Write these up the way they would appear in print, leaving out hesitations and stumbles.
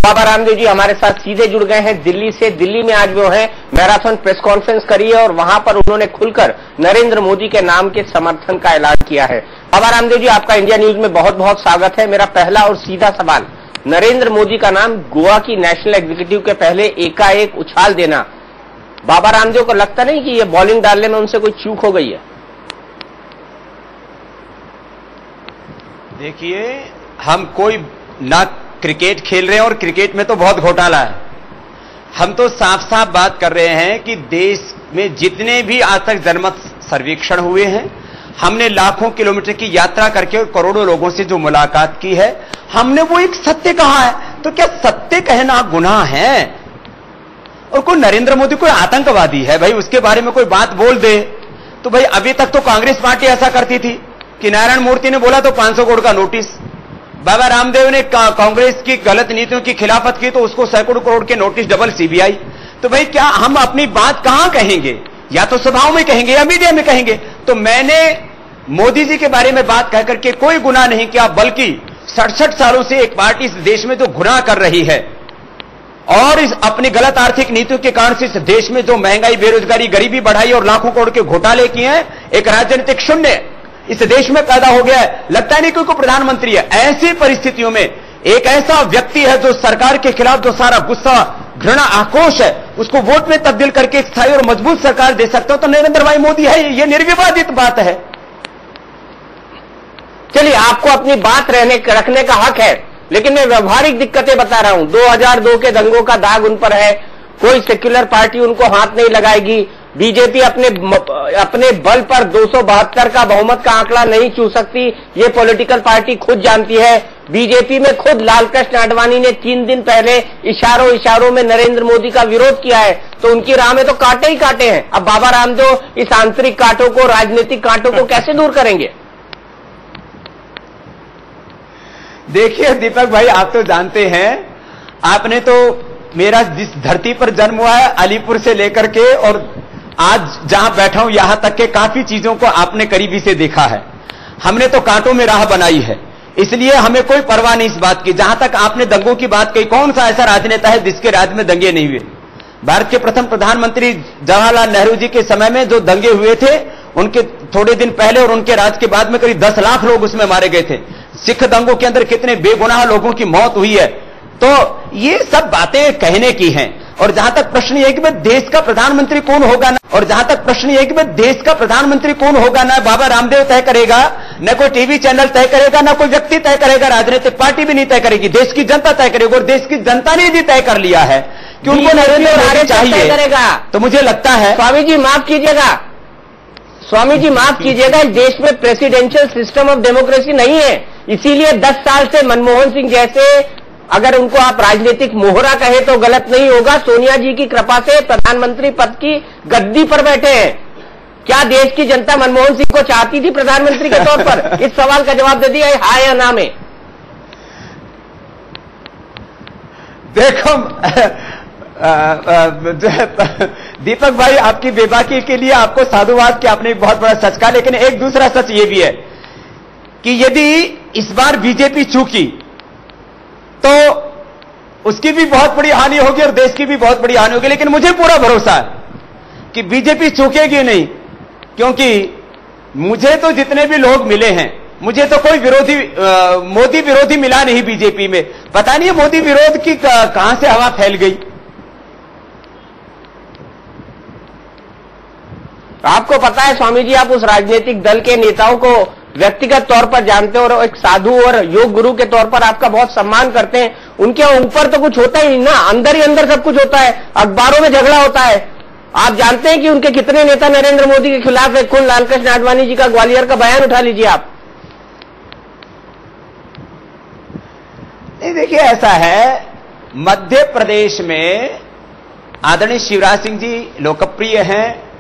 बाबा रामदेव जी हमारे साथ सीधे जुड़ गए हैं दिल्ली से। दिल्ली में आज वो है मैराथन प्रेस कॉन्फ्रेंस करी है और वहां पर उन्होंने खुलकर नरेंद्र मोदी के नाम के समर्थन का ऐलान किया है। बाबा रामदेव जी, आपका इंडिया न्यूज में बहुत बहुत स्वागत है। मेरा पहला और सीधा सवाल, नरेंद्र मोदी का नाम गोवा की नेशनल एग्जीक्यूटिव के पहले एकाएक उछाल देना, बाबा रामदेव को लगता नहीं कि ये बॉलिंग डालने में उनसे कोई चूक हो गई है? देखिए, हम कोई ना क्रिकेट खेल रहे हैं और क्रिकेट में तो बहुत घोटाला है। हम तो साफ साफ बात कर रहे हैं कि देश में जितने भी आज तक जनमत सर्वेक्षण हुए हैं, हमने लाखों किलोमीटर की यात्रा करके और करोड़ों लोगों से जो मुलाकात की है, हमने वो एक सत्य कहा है। तो क्या सत्य कहना गुनाह है? और कोई नरेंद्र मोदी कोई आतंकवादी है भाई, उसके बारे में कोई बात बोल दे तो भाई, अभी तक तो कांग्रेस पार्टी ऐसा करती थी कि नारायण मूर्ति ने बोला तो 500 करोड़ का नोटिस, बाबा रामदेव ने कांग्रेस की गलत नीतियों की खिलाफत की तो उसको सैकड़ों करोड़ के नोटिस, डबल सीबीआई। तो भाई क्या हम अपनी बात कहां कहेंगे? या तो सभाओं में कहेंगे या मीडिया में कहेंगे। तो मैंने मोदी जी के बारे में बात कहकर के कोई गुनाह नहीं किया, बल्कि 67 सालों से एक पार्टी इस देश में जो गुनाह कर रही है और इस अपनी गलत आर्थिक नीतियों के कारण से इस देश में जो महंगाई, बेरोजगारी, गरीबी बढ़ाई और लाखों करोड़ के घोटाले किए हैं, एक राजनीतिक शून्य इस देश में पैदा हो गया है। लगता नहीं कोई प्रधानमंत्री है। ऐसी परिस्थितियों में एक ऐसा व्यक्ति है जो सरकार के खिलाफ जो सारा गुस्सा, घृणा, आक्रोश है, उसको वोट में तब्दील करके एक स्थायी और मजबूत सरकार दे सकते हो तो नरेंद्र भाई मोदी है। ये निर्विवादित बात है। चलिए, आपको अपनी बात रखने का हक है, लेकिन मैं व्यवहारिक दिक्कतें बता रहा हूं। 2002 के दंगों का दाग उन पर है, कोई सेक्युलर पार्टी उनको हाथ नहीं लगाएगी। बीजेपी अपने बल पर 272 का बहुमत का आंकड़ा नहीं छू सकती, ये पॉलिटिकल पार्टी खुद जानती है। बीजेपी में खुद लालकृष्ण आडवाणी ने 3 दिन पहले इशारों में नरेंद्र मोदी का विरोध किया है, तो उनकी राह में तो कांटे ही कांटे हैं। अब बाबा रामदेव इस आंतरिक कांटों को, राजनीतिक कांटों को कैसे दूर करेंगे? देखिए दीपक भाई, आप तो जानते हैं, आपने तो मेरा जिस धरती पर जन्म हुआ है, अलीपुर से लेकर के और आज जहां बैठा हूं यहां तक के काफी चीजों को आपने करीबी से देखा है। हमने तो कांटों में राह बनाई है, इसलिए हमें कोई परवाह नहीं इस बात की। जहां तक आपने दंगों की बात कही, कौन सा ऐसा राजनेता है जिसके राज्य में दंगे नहीं हुए? भारत के प्रथम प्रधानमंत्री जवाहरलाल नेहरू जी के समय में जो दंगे हुए थे, उनके थोड़े दिन पहले और उनके राज के बाद में करीब 10 लाख लोग उसमें मारे गए थे। सिख दंगों के अंदर कितने बेगुनाह लोगों की मौत हुई है। तो ये सब बातें कहने की हैं। और जहां तक प्रश्न ये है कि भाई देश का प्रधानमंत्री कौन होगा ना, ना बाबा रामदेव तय करेगा, न कोई टीवी चैनल तय करेगा, ना कोई व्यक्ति तय करेगा, राजनीतिक पार्टी भी नहीं तय करेगी, देश की जनता तय करेगी। और देश की जनता ने भी तय कर लिया है कि उनको नरेंद्र मोदी चाहिए। तो मुझे लगता है, स्वामी जी माफ कीजिएगा, इस देश में प्रेसिडेंशियल सिस्टम ऑफ डेमोक्रेसी नहीं है। इसीलिए 10 साल से मनमोहन सिंह जैसे, अगर उनको आप राजनीतिक मोहरा कहे तो गलत नहीं होगा, सोनिया जी की कृपा से प्रधानमंत्री पद की गद्दी पर बैठे हैं। क्या देश की जनता मनमोहन सिंह को चाहती थी प्रधानमंत्री के तौर पर? इस सवाल का जवाब दे दिया, हाँ या ना में। देखो दीपक भाई, आपकी बेबाकी के लिए आपको साधुवाद कि आपने एक बहुत बड़ा सच कहा, लेकिन एक दूसरा सच ये भी है कि यदि इस बार बीजेपी चूकी तो उसकी भी बहुत बड़ी हानि होगी और देश की भी बहुत बड़ी हानि होगी। लेकिन मुझे पूरा भरोसा है कि बीजेपी चूकेगी नहीं, क्योंकि मुझे तो जितने भी लोग मिले हैं, मुझे तो कोई मोदी विरोधी मिला नहीं बीजेपी में। पता नहीं मोदी विरोध की कहां से हवा फैल गई। आपको पता है स्वामी जी, आप उस राजनीतिक दल के नेताओं को व्यक्तिगत तौर पर जानते हो और एक साधु और योग गुरु के तौर पर आपका बहुत सम्मान करते हैं। उनके ऊपर तो कुछ होता ही नहीं ना, अंदर ही अंदर सब कुछ होता है, अखबारों में झगड़ा होता है। आप जानते हैं कि उनके कितने नेता नरेंद्र मोदी के खिलाफ है। खुद लालकृष्ण आडवाणी जी का ग्वालियर का बयान उठा लीजिए आप। नहीं, देखिए ऐसा है, मध्य प्रदेश में आदरणीय शिवराज सिंह जी लोकप्रिय हैं।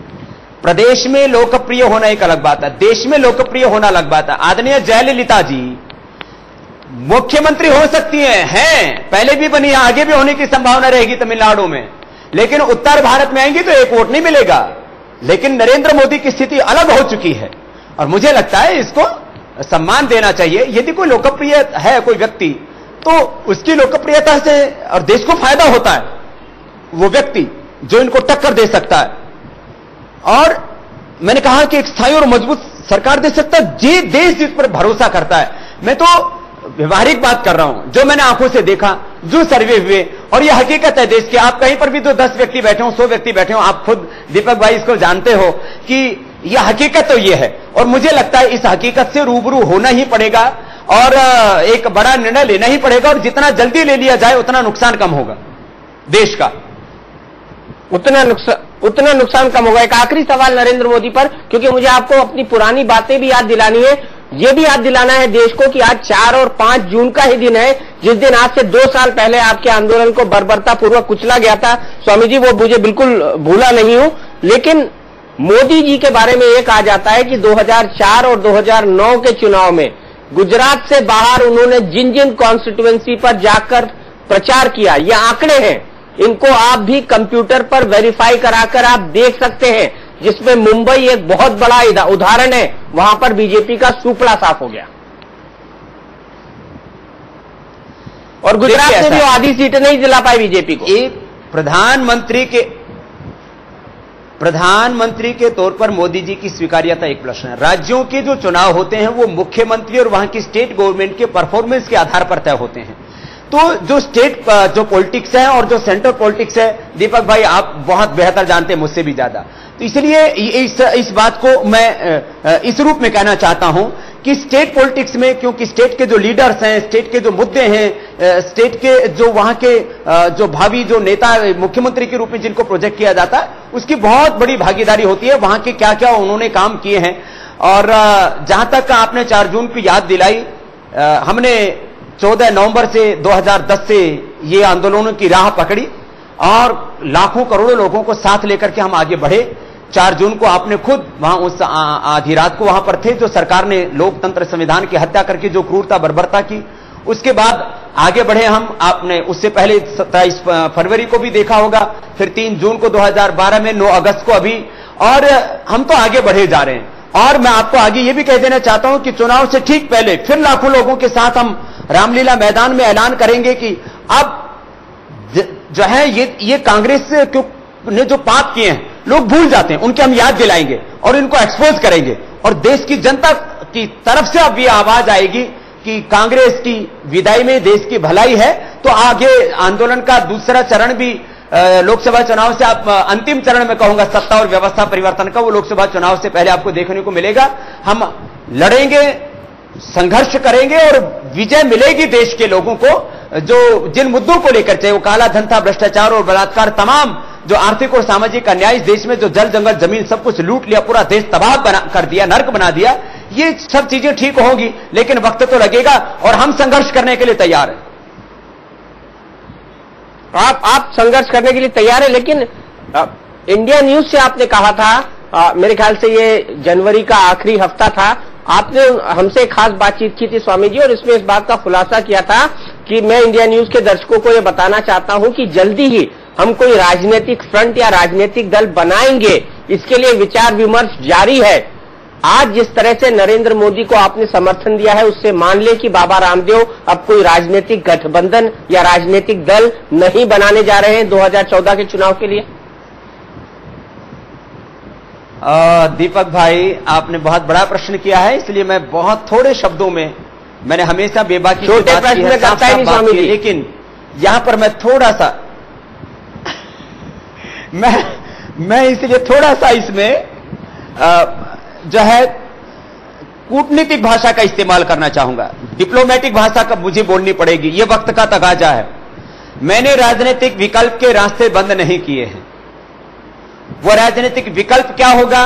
प्रदेश में लोकप्रिय होना एक अलग बात है, देश में लोकप्रिय होना अलग बात है। आदरणीय जयललिता जी मुख्यमंत्री हो सकती हैं, पहले भी बनी है, आगे भी होने की संभावना रहेगी तमिलनाडु में, लेकिन उत्तर भारत में आएंगी तो एक वोट नहीं मिलेगा। लेकिन नरेंद्र मोदी की स्थिति अलग हो चुकी है और मुझे लगता है इसको सम्मान देना चाहिए। यदि कोई लोकप्रिय है कोई व्यक्ति तो उसकी लोकप्रियता से और देश को फायदा होता है वो व्यक्ति जो इनको टक्कर दे सकता है। और मैंने कहा कि एक स्थायी और मजबूत सरकार दे सकता है, जे देश जिस पर भरोसा करता है। मैं तो व्यवहारिक बात कर रहा हूं, जो मैंने आंखों से देखा, जो सर्वे हुए, और यह हकीकत है देश की। आप कहीं पर भी तो 10 व्यक्ति बैठे हो, 100 व्यक्ति बैठे हो, आप खुद दीपक भाई इसको जानते हो कि यह हकीकत तो यह है। और मुझे लगता है इस हकीकत से रूबरू होना ही पड़ेगा और एक बड़ा निर्णय लेना ही पड़ेगा, और जितना जल्दी ले लिया जाए उतना नुकसान कम होगा देश का, उतना नुकसान कम होगा। एक आखिरी सवाल नरेंद्र मोदी पर, क्योंकि मुझे आपको अपनी पुरानी बातें भी याद दिलानी है, ये भी याद दिलाना है देश को कि आज 4 और 5 जून का ही दिन है, जिस दिन आज से 2 साल पहले आपके आंदोलन को बर्बरता पूर्वक कुचला गया था। स्वामी जी, वो मुझे बिल्कुल भूला नहीं हूं, लेकिन मोदी जी के बारे में यह कहा जाता है कि 2004 और 2009 के चुनाव में गुजरात से बाहर उन्होंने जिन जिन कॉन्स्टिट्यूएंसी पर जाकर प्रचार किया, ये आंकड़े हैं, इनको आप भी कंप्यूटर पर वेरीफाई कराकर आप देख सकते हैं, जिसमें मुंबई एक बहुत बड़ा उदाहरण है। वहां पर बीजेपी का सुपड़ा साफ हो गया, और गुजरात में भी आधी सीटें नहीं दिला पाई बीजेपी को। एक प्रधानमंत्री के तौर पर मोदी जी की स्वीकार्यता एक प्रश्न है। राज्यों के जो चुनाव होते हैं वो मुख्यमंत्री और वहां की स्टेट गवर्नमेंट के परफॉर्मेंस के आधार पर तय होते हैं। तो जो स्टेट जो पॉलिटिक्स है और जो सेंट्रल पॉलिटिक्स है, दीपक भाई आप बहुत बेहतर जानते हैं मुझसे भी ज्यादा, तो इसलिए इस बात को मैं इस रूप में कहना चाहता हूं कि स्टेट पॉलिटिक्स में, क्योंकि स्टेट के जो लीडर्स हैं, स्टेट के जो मुद्दे हैं, स्टेट के जो वहां के जो भावी जो नेता मुख्यमंत्री के रूप में जिनको प्रोजेक्ट किया जाता है, उसकी बहुत बड़ी भागीदारी होती है। वहां के क्या क्या उन्होंने काम किए हैं। और जहां तक आपने 4 जून की याद दिलाई, हमने 14 नवंबर से 2010 से ये आंदोलनों की राह पकड़ी और लाखों करोड़ों लोगों को साथ लेकर के हम आगे बढ़े। 4 जून को आपने खुद वहां उस आधी रात को वहां पर थे, जो सरकार ने लोकतंत्र संविधान की हत्या करके जो क्रूरता बर्बरता की। उसके बाद आगे बढ़े हम, आपने उससे पहले 27 फरवरी को भी देखा होगा, फिर 3 जून को 2012 में, 9 अगस्त को अभी, और हम तो आगे बढ़े जा रहे हैं। और मैं आपको आगे ये भी कह देना चाहता हूं कि चुनाव से ठीक पहले फिर लाखों लोगों के साथ हम रामलीला मैदान में ऐलान करेंगे कि अब जो है ये कांग्रेस ने जो पाप किए हैं लोग भूल जाते हैं, उनके हम याद दिलाएंगे और इनको एक्सपोज करेंगे। और देश की जनता की तरफ से अब ये आवाज आएगी कि कांग्रेस की विदाई में देश की भलाई है। तो आगे आंदोलन का दूसरा चरण भी लोकसभा चुनाव से, आप अंतिम चरण में कहूंगा सत्ता और व्यवस्था परिवर्तन का, वो लोकसभा चुनाव से पहले आपको देखने को मिलेगा। हम लड़ेंगे, संघर्ष करेंगे और विजय मिलेगी देश के लोगों को, जो जिन मुद्दों को लेकर, चाहे वो काला धन था, भ्रष्टाचार और बलात्कार, तमाम जो आर्थिक और सामाजिक अन्याय इस देश में, जो जल जंगल जमीन सब कुछ लूट लिया, पूरा देश तबाह कर दिया, नर्क बना दिया, ये सब चीजें ठीक होंगी, लेकिन वक्त तो लगेगा और हम संघर्ष करने के लिए तैयार हैं। आप संघर्ष करने के लिए तैयार है, लेकिन इंडिया न्यूज से आपने कहा था, मेरे ख्याल से ये जनवरी का आखिरी हफ्ता था, आपने हमसे खास बातचीत की थी स्वामी जी, और इसमें इस बात का खुलासा किया था कि मैं इंडिया न्यूज के दर्शकों को यह बताना चाहता हूं कि जल्दी ही हम कोई राजनीतिक फ्रंट या राजनीतिक दल बनाएंगे, इसके लिए विचार विमर्श जारी है। आज जिस तरह से नरेंद्र मोदी को आपने समर्थन दिया है, उससे मान ले कि बाबा रामदेव अब कोई राजनीतिक गठबंधन या राजनीतिक दल नहीं बनाने जा रहे हैं 2014 के चुनाव के लिए। दीपक भाई, आपने बहुत बड़ा प्रश्न किया है, इसलिए मैं बहुत थोड़े शब्दों में, मैंने हमेशा बेबाकी से बात की है, साफ साफ बात की, लेकिन यहां पर मैं थोड़ा सा मैं इसलिए थोड़ा सा इसमें जो है कूटनीतिक भाषा का इस्तेमाल करना चाहूंगा। डिप्लोमेटिक भाषा का मुझे बोलनी पड़ेगी, यह वक्त का तकाजा है। मैंने राजनीतिक विकल्प के रास्ते बंद नहीं किए हैं। वो राजनीतिक विकल्प क्या होगा,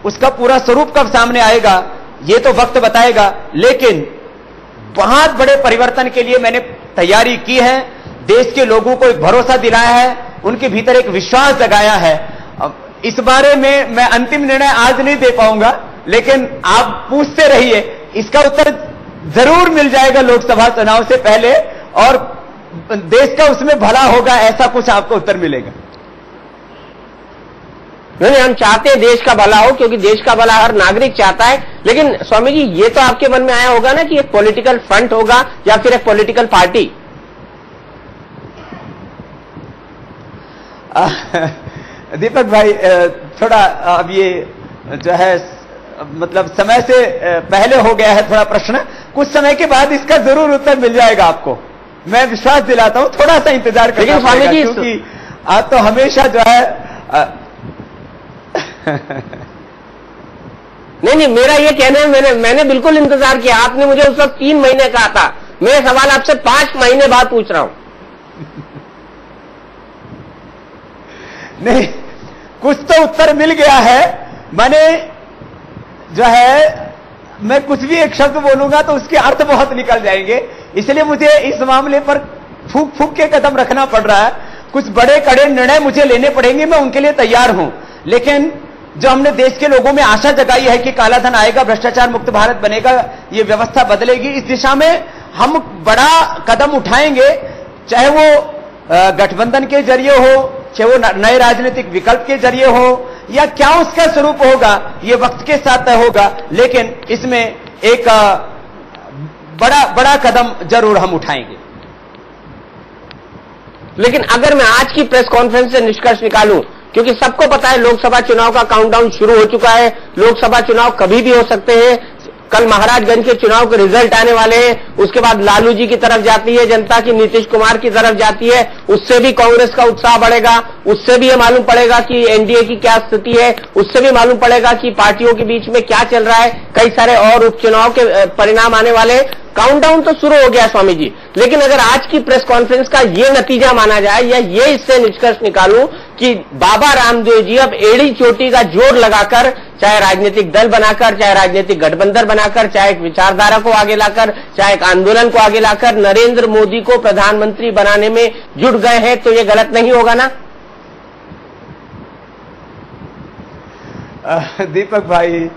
उसका पूरा स्वरूप कब सामने आएगा, ये तो वक्त बताएगा, लेकिन बहुत बड़े परिवर्तन के लिए मैंने तैयारी की है। देश के लोगों को एक भरोसा दिलाया है, उनके भीतर एक विश्वास जगाया है। इस बारे में मैं अंतिम निर्णय आज नहीं दे पाऊंगा, लेकिन आप पूछते रहिए, इसका उत्तर जरूर मिल जाएगा लोकसभा चुनाव से पहले, और देश का उसमें भला होगा, ऐसा कुछ आपको उत्तर मिलेगा। नहीं, हम चाहते हैं देश का भला हो, क्योंकि देश का भला हर नागरिक चाहता है। लेकिन स्वामी जी, ये तो आपके मन में आया होगा ना कि एक पॉलिटिकल फ्रंट होगा या फिर एक पॉलिटिकल पार्टी। दीपक भाई, थोड़ा अब ये जो है मतलब समय से पहले हो गया है थोड़ा प्रश्न, कुछ समय के बाद इसका जरूर उत्तर मिल जाएगा आपको, मैं विश्वास दिलाता हूं। थोड़ा सा इंतजार करना पड़ेगा, क्योंकि आप तो हमेशा जो है नहीं, मेरा ये कहना है, मैंने बिल्कुल इंतजार किया। आपने मुझे उस वक्त 3 महीने कहा था, मैं सवाल आपसे 5 महीने बाद पूछ रहा हूं। नहीं, कुछ तो उत्तर मिल गया है। मैंने जो है, मैं कुछ भी एक शब्द बोलूंगा तो उसके अर्थ बहुत निकल जाएंगे, इसलिए मुझे इस मामले पर फूक फूक के कदम रखना पड़ रहा है। कुछ बड़े कड़े निर्णय मुझे लेने पड़ेंगे, मैं उनके लिए तैयार हूं। लेकिन जो हमने देश के लोगों में आशा जगाई है कि काला धन आएगा, भ्रष्टाचार मुक्त भारत बनेगा, ये व्यवस्था बदलेगी, इस दिशा में हम बड़ा कदम उठाएंगे, चाहे वो गठबंधन के जरिए हो, चाहे वो नए राजनीतिक विकल्प के जरिए हो, या क्या उसका स्वरूप होगा ये वक्त के साथ तय होगा। लेकिन इसमें एक बड़ा कदम जरूर हम उठाएंगे। लेकिन अगर मैं आज की प्रेस कॉन्फ्रेंस से निष्कर्ष निकालूं, क्योंकि सबको पता है लोकसभा चुनाव का काउंटडाउन शुरू हो चुका है, लोकसभा चुनाव कभी भी हो सकते हैं, कल महाराजगंज के चुनाव के रिजल्ट आने वाले हैं, उसके बाद लालू जी की तरफ जाती है जनता की, नीतीश कुमार की तरफ जाती है, उससे भी कांग्रेस का उत्साह बढ़ेगा, उससे भी ये मालूम पड़ेगा कि एनडीए की क्या स्थिति है, उससे भी मालूम पड़ेगा कि पार्टियों के बीच में क्या चल रहा है, कई सारे और उपचुनाव के परिणाम आने वाले। काउंटडाउन तो शुरू हो गया स्वामी जी, लेकिन अगर आज की प्रेस कॉन्फ्रेंस का ये नतीजा माना जाए, या ये इससे निष्कर्ष निकालूं कि बाबा रामदेव जी अब एड़ी चोटी का जोर लगाकर, चाहे राजनीतिक दल बनाकर, चाहे राजनीतिक गठबंधन बनाकर, चाहे एक विचारधारा को आगे लाकर, चाहे एक आंदोलन को आगे लाकर नरेंद्र मोदी को प्रधानमंत्री बनाने में जुट गए हैं, तो ये गलत नहीं होगा ना? दीपक भाई,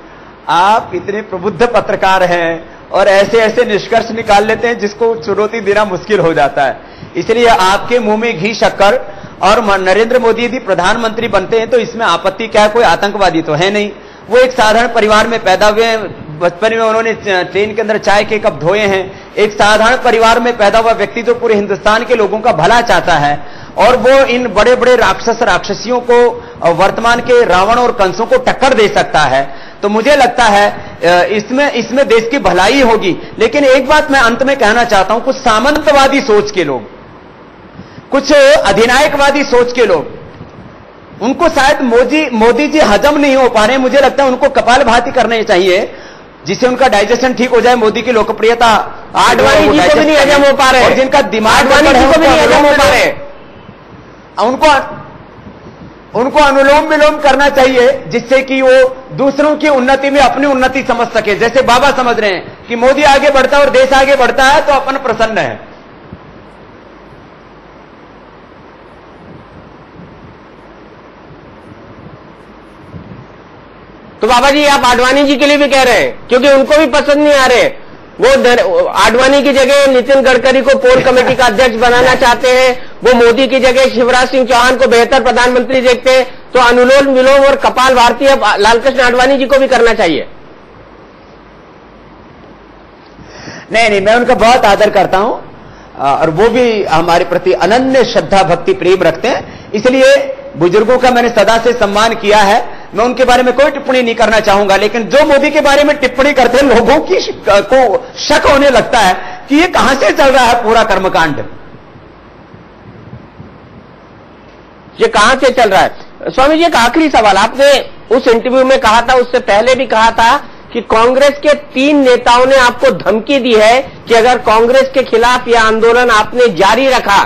आप इतने प्रबुद्ध पत्रकार हैं और ऐसे ऐसे निष्कर्ष निकाल लेते हैं जिसको चुनौती देना मुश्किल हो जाता है। इसलिए आपके मुंह में घी शक्कर, और नरेंद्र मोदी यदि प्रधानमंत्री बनते हैं तो इसमें आपत्ति क्या है? कोई आतंकवादी तो है नहीं, वो एक साधारण परिवार में पैदा हुए हैं, बचपन में उन्होंने ट्रेन के अंदर चाय के कप धोए हैं। एक साधारण परिवार में पैदा हुआ व्यक्ति जो पूरे हिंदुस्तान के लोगों का भला चाहता है, और वो इन बड़े बड़े राक्षसियों को, वर्तमान के रावण और कंसों को टक्कर दे सकता है। तो मुझे लगता है इसमें देश की भलाई होगी। लेकिन एक बात मैं अंत में कहना चाहता हूं, कुछ सामंतवादी सोच के लोग, कुछ अधिनायकवादी सोच के लोग, उनको शायद मोदी जी हजम नहीं हो पा रहे। मुझे लगता है उनको कपालभाति करने चाहिए, जिससे उनका डाइजेशन ठीक हो जाए। मोदी की लोकप्रियता आडवाणी जी को भी नहीं हजम हो पा रहे, और जिनका दिमाग आडवाणी जी को भी नहीं हजम हो पा रहे, उनको अनुलोम विलोम करना चाहिए, जिससे कि वो दूसरों की उन्नति में अपनी उन्नति समझ सके। जैसे बाबा समझ रहे हैं कि मोदी आगे बढ़ता है और देश आगे बढ़ता है तो अपन प्रसन्न है। तो बाबा जी आप आडवाणी जी के लिए भी कह रहे हैं, क्योंकि उनको भी पसंद नहीं आ रहे। वो आडवाणी की जगह नितिन गडकरी को पोल कमेटी का अध्यक्ष बनाना चाहते हैं, वो मोदी की जगह शिवराज सिंह चौहान को बेहतर प्रधानमंत्री देखते हैं। तो अनुलोम विलोम और कपाल भारती अब लालकृष्ण आडवाणी जी को भी करना चाहिए। नहीं, मैं उनका बहुत आदर करता हूं, और वो भी हमारे प्रति अनन्य श्रद्धा भक्ति प्रेम रखते हैं। इसलिए बुजुर्गों का मैंने सदा से सम्मान किया है। मैं उनके बारे में कोई टिप्पणी नहीं करना चाहूंगा। लेकिन जो मोदी के बारे में टिप्पणी करते हैं, लोगों की को शक होने लगता है कि ये कहां से चल रहा है पूरा कर्मकांड, ये कहां से चल रहा है। स्वामी जी एक आखिरी सवाल, आपने उस इंटरव्यू में कहा था, उससे पहले भी कहा था कि कांग्रेस के 3 नेताओं ने आपको धमकी दी है कि अगर कांग्रेस के खिलाफ यह आंदोलन आपने जारी रखा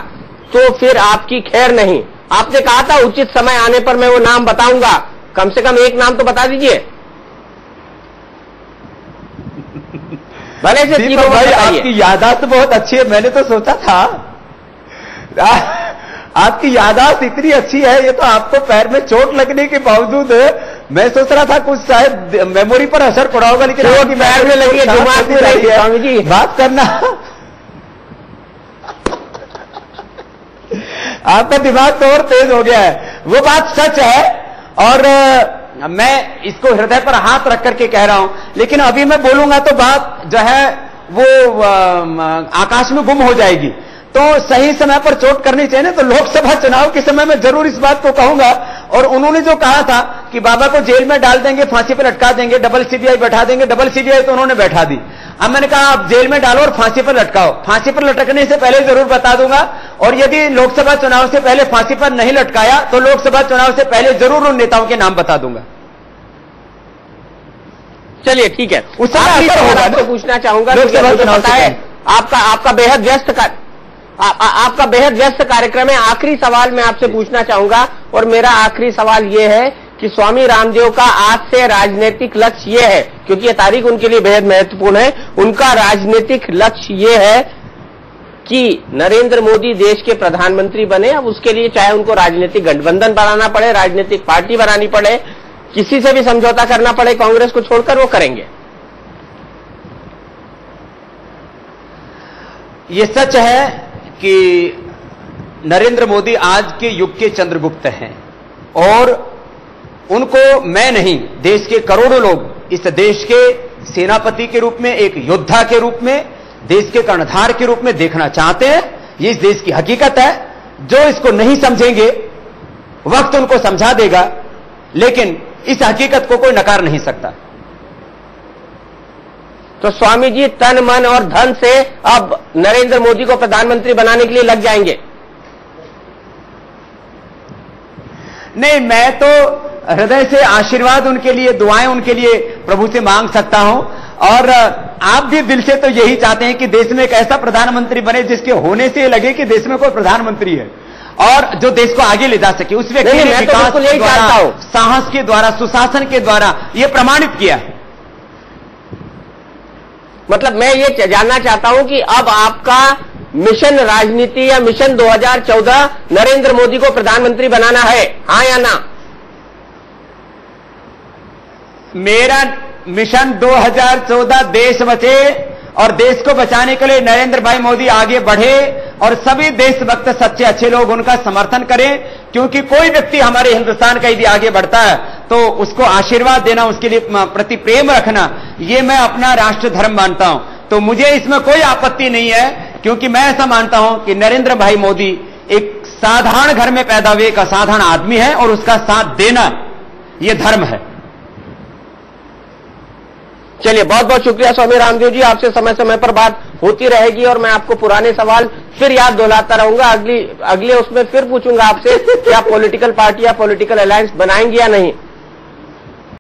तो फिर आपकी खैर नहीं। आपने कहा था उचित समय आने पर मैं वो नाम बताऊंगा, कम से कम एक नाम तो बता दीजिए। भले से दीपक भाई, आपकी याददाश्त बहुत अच्छी है। मैंने तो सोचा था आपकी याददाश्त इतनी अच्छी है, ये तो आपको पैर में चोट लगने के बावजूद मैं सोच रहा था कुछ शायद मेमोरी पर असर पड़ा होगा, लेकिन आपकी पैर में लगी है, दिमाग में लगी है। स्वामी जी बात करना, आपका दिमाग तो और तेज हो गया है, वो बात सच है। और मैं इसको हृदय पर हाथ रख करके कह रहा हूं। लेकिन अभी मैं बोलूंगा तो बात जो है वो आकाश में गुम हो जाएगी। तो सही समय पर चोट करनी चाहिए ना। तो लोकसभा चुनाव के समय में जरूर इस बात को कहूंगा। और उन्होंने जो कहा था कि बाबा को जेल में डाल देंगे, फांसी पर लटका देंगे, डबल सीबीआई बैठा देंगे, डबल सीबीआई तो उन्होंने बैठा दी। अब मैंने कहा आप जेल में डालो और फांसी पर लटकाओ। फांसी पर लटकने से पहले जरूर बता दूंगा, और यदि लोकसभा चुनाव से पहले फांसी पर नहीं लटकाया तो लोकसभा चुनाव से पहले जरूर उन नेताओं के नाम बता दूंगा। चलिए ठीक है, उस समय आपको पूछना चाहूंगा, लोकसभा चुनाव से आपका बेहद व्यस्त कार्यक्रम है। आखिरी सवाल मैं आपसे पूछना चाहूंगा, और मेरा आखिरी सवाल यह है कि स्वामी रामदेव का आज से राजनीतिक लक्ष्य यह है, क्योंकि यह तारीख उनके लिए बेहद महत्वपूर्ण है, उनका राजनीतिक लक्ष्य यह है कि नरेंद्र मोदी देश के प्रधानमंत्री बने। अब उसके लिए चाहे उनको राजनीतिक गठबंधन बनाना पड़े, राजनीतिक पार्टी बनानी पड़े, किसी से भी समझौता करना पड़े कांग्रेस को छोड़कर, वो करेंगे। ये सच है कि नरेंद्र मोदी आज के युग के चंद्रगुप्त हैं, और उनको मैं नहीं, देश के करोड़ों लोग इस देश के सेनापति के रूप में, एक योद्धा के रूप में, देश के कर्णधार के रूप में देखना चाहते हैं। ये इस देश की हकीकत है। जो इसको नहीं समझेंगे वक्त उनको समझा देगा, लेकिन इस हकीकत को कोई नकार नहीं सकता। तो स्वामी जी तन मन और धन से अब नरेंद्र मोदी को प्रधानमंत्री बनाने के लिए लग जाएंगे? नहीं, मैं तो हृदय से आशीर्वाद उनके लिए, दुआएं उनके लिए प्रभु से मांग सकता हूं, और आप भी दिल से तो यही चाहते हैं कि देश में एक ऐसा प्रधानमंत्री बने जिसके होने से लगे कि देश में कोई प्रधानमंत्री है और जो देश को आगे ले जा सके। उस व्यक्ति ने विकास के द्वारा, साहस के द्वारा, सुशासन के द्वारा यह प्रमाणित किया। मतलब मैं ये जानना चाहता हूं कि अब आपका मिशन राजनीति या मिशन 2014 नरेंद्र मोदी को प्रधानमंत्री बनाना है, हाँ या ना? मेरा मिशन 2014 देश बचे, और देश को बचाने के लिए नरेंद्र भाई मोदी आगे बढ़े, और सभी देशभक्त सच्चे अच्छे लोग उनका समर्थन करें। क्योंकि कोई व्यक्ति हमारे हिंदुस्तान का यदि आगे बढ़ता है तो उसको आशीर्वाद देना, उसके लिए प्रति प्रेम रखना, ये मैं अपना राष्ट्र धर्म मानता हूं। तो मुझे इसमें कोई आपत्ति नहीं है, क्योंकि मैं ऐसा मानता हूं कि नरेंद्र भाई मोदी एक साधारण घर में पैदा हुए एक असाधारण आदमी है, और उसका साथ देना यह धर्म है। चलिए, बहुत बहुत शुक्रिया स्वामी रामदेव जी, आपसे समय समय पर बात होती रहेगी, और मैं आपको पुराने सवाल फिर याद दिलाता रहूंगा। अगले उसमें फिर पूछूंगा आपसे कि आप पॉलिटिकल पार्टी या पॉलिटिकल अलायंस बनाएंगे या नहीं।